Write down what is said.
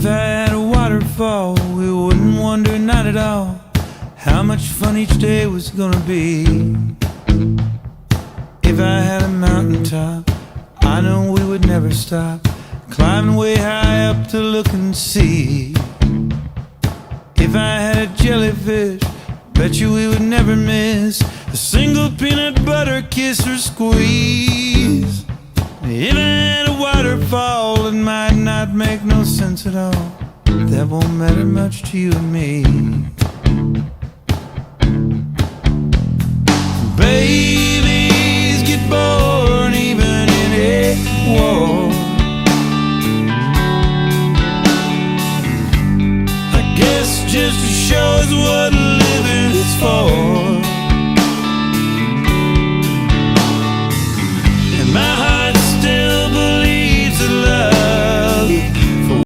If I had a waterfall, we wouldn't wonder not at all how much fun each day was gonna be. If I had a mountaintop, I know we would never stop climbing way high up to look and see. If I had a jellyfish, bet you we would never miss a single peanut butter kiss or squeeze. If I had a waterfall, it might not make no sense at all. That won't matter much to you and me. Babies get born even in a war. I guess just to show us what living is for.